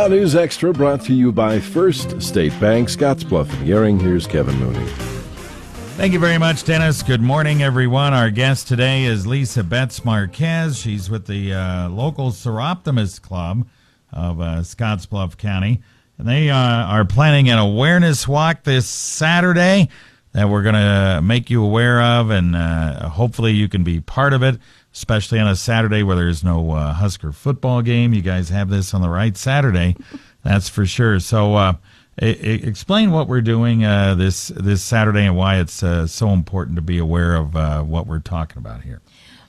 Now, News Extra brought to you by First State Bank, Scottsbluff and Yering. Here's Kevin Mooney. Thank you very much, Dennis. Good morning, everyone. Our guest today is Lisa Betz-Marquez. She's with the local Soroptimist Club of Scottsbluff County. And they are planning an awareness walk this Saturday that we're going to make you aware of, and hopefully you can be part of it, especially on a Saturday where there's no Husker football game. You guys have this on the right Saturday, that's for sure. So explain what we're doing this Saturday and why it's so important to be aware of what we're talking about here.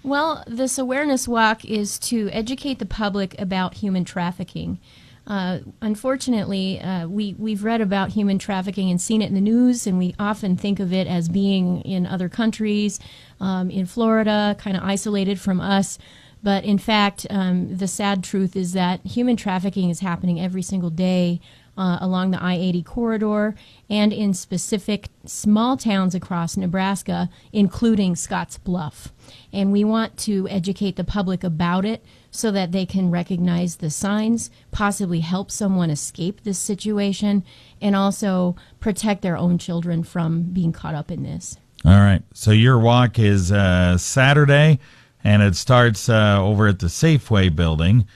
Well, this awareness walk is to educate the public about human trafficking. Unfortunately, we've read about human trafficking and seen it in the news, and we often think of it as being in other countries, in Florida, kind of isolated from us. But in fact, the sad truth is that human trafficking is happening every single day along the I-80 corridor and in specific small towns across Nebraska, including Scottsbluff. And we want to educate the public about it so that they can recognize the signs, possibly help someone escape this situation, and also protect their own children from being caught up in this. All right. So your walk is Saturday, and it starts over at the Safeway building.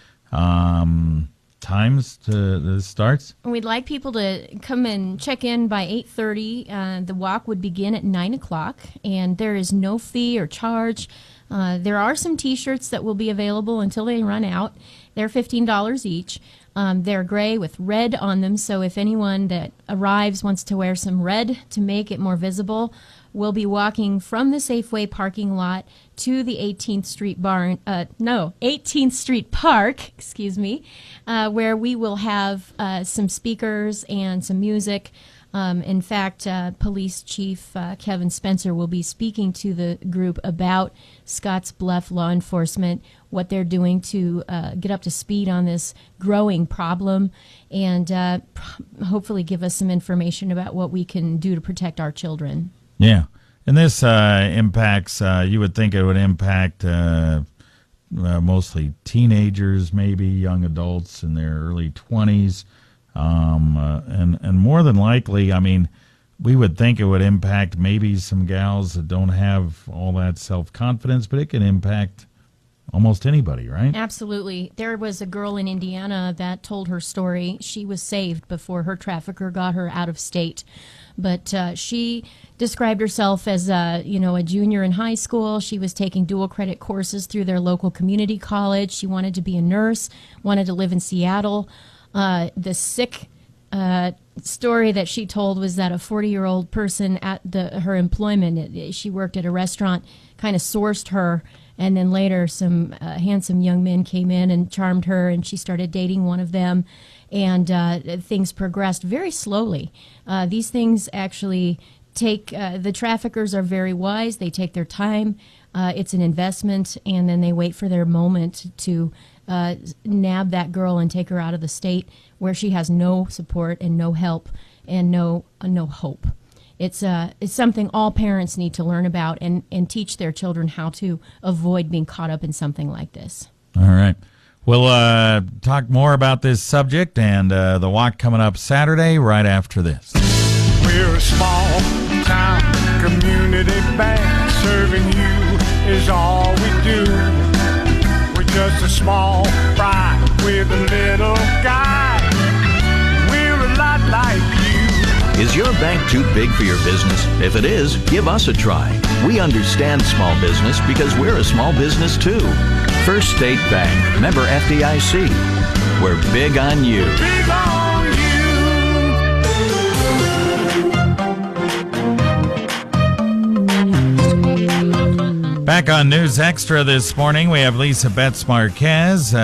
Times this starts? We'd like people to come and check in by 8:30. The walk would begin at 9 o'clock, and there is no fee or charge. There are some T-shirts that will be available until they run out. They're $15 each. They're gray with red on them, so if anyone that arrives wants to wear some red to make it more visible, we'll be walking from the Safeway parking lot to the 18th Street 18th Street Park, where we will have some speakers and some music. In fact, Police Chief Kevin Spencer will be speaking to the group about Scottsbluff law enforcement, what they're doing to get up to speed on this growing problem, and hopefully give us some information about what we can do to protect our children. Yeah. And this impacts, you would think it would impact mostly teenagers, maybe young adults in their early 20s. And more than likely, I mean, we would think it would impact maybe some gals that don't have all that self-confidence, but it can impact almost anybody, right? Absolutely. There was a girl in Indiana that told her story. She was saved before her trafficker got her out of state. But she described herself as a junior in high school. She was taking dual credit courses through their local community college. She wanted to be a nurse, wanted to live in Seattle. The sick story that she told was that a 40-year-old person at her employment, she worked at a restaurant, kind of sourced her, and then later some handsome young men came in and charmed her, and she started dating one of them, and things progressed very slowly. These things actually take, the traffickers are very wise. They take their time. It's an investment, and then they wait for their moment to nab that girl and take her out of the state where she has no support and no help and no hope. It's something all parents need to learn about and teach their children how to avoid being caught up in something like this. All right. We'll talk more about this subject and the walk coming up Saturday right after this. We're a small town community bank. Serving you is all we do. We're just a small fry with a little guy. We're a lot like you. Is your bank too big for your business? If it is, give us a try. We understand small business because we're a small business too. First State Bank, member FDIC. We're big on you. Big on you. Back on News Extra this morning, we have Lisa Betz-Marquez.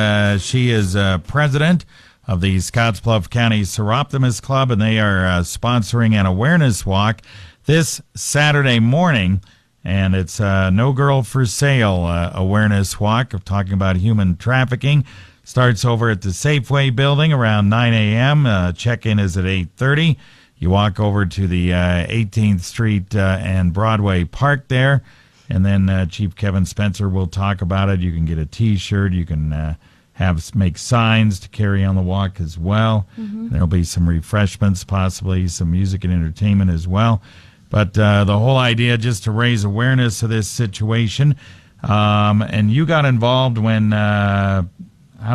She is president of the Scottsbluff County Soroptimist Club, and they are sponsoring an awareness walk this Saturday morning. And it's No Girl for Sale awareness walk of talking about human trafficking. Starts over at the Safeway building around 9 a.m. Check-in is at 8:30. You walk over to the 18th Street and Broadway Park there, and then Chief Kevin Spencer will talk about it. You can get a T-shirt. You can make signs to carry on the walk as well. There'll be some refreshments, possibly some music and entertainment as well. But the whole idea just to raise awareness of this situation. And you got involved when, how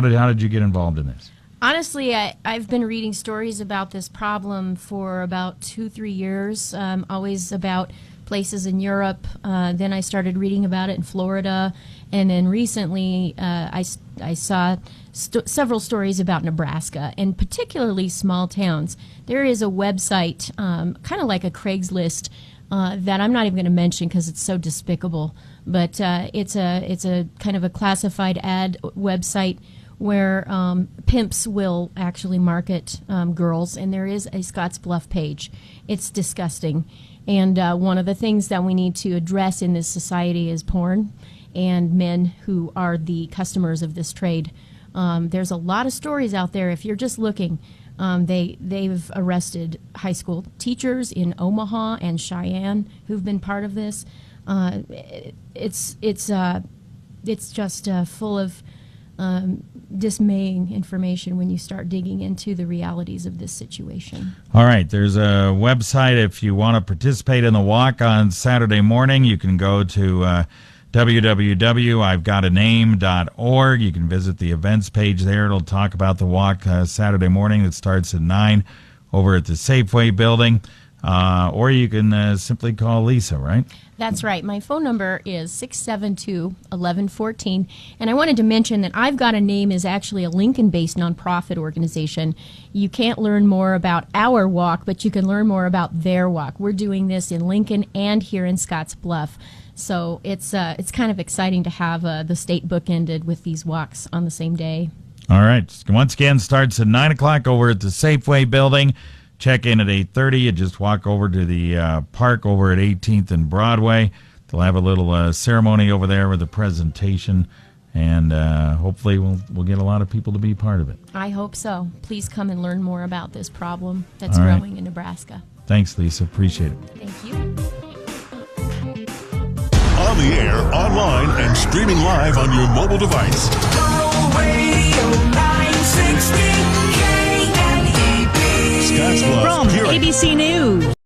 did you get involved in this? Honestly, I've been reading stories about this problem for about 2-3 years, always about places in Europe. Then I started reading about it in Florida. And then recently I saw several stories about Nebraska, and particularly small towns. There is a website, kind of like a Craigslist, that I'm not even going to mention because it's so despicable. But it's a kind of a classified ad website where pimps will actually market girls, and there is a Scottsbluff page. It's disgusting. And one of the things that we need to address in this society is porn and men who are the customers of this trade. There's a lot of stories out there. If you're just looking, they've arrested high school teachers in Omaha and Cheyenne who've been part of this. It's just full of dismaying information when you start digging into the realities of this situation. All right, there's a website if you want to participate in the walk on Saturday morning. You can go to www.ivegotaname.org. You can visit the events page there. It'll talk about the walk Saturday morning that starts at 9 over at the Safeway building. Or you can simply call Lisa, right? That's right. My phone number is 672-1114. And I wanted to mention that Ive Got a Name is actually a Lincoln-based nonprofit organization. You can't learn more about our walk, but you can learn more about their walk. We're doing this in Lincoln and here in Scottsbluff. So it's kind of exciting to have the state bookended with these walks on the same day. All right. Once again, starts at 9 o'clock over at the Safeway building. Check in at 8:30. You just walk over to the park over at 18th and Broadway. They'll have a little ceremony over there with a presentation, and hopefully we'll get a lot of people to be part of it. I hope so. Please come and learn more about this problem that's growing in Nebraska. Thanks, Lisa. Appreciate it. Thank you. On the air, online, and streaming live on your mobile device. Radio 960 KNEB. Scottsbluff, From ABC News.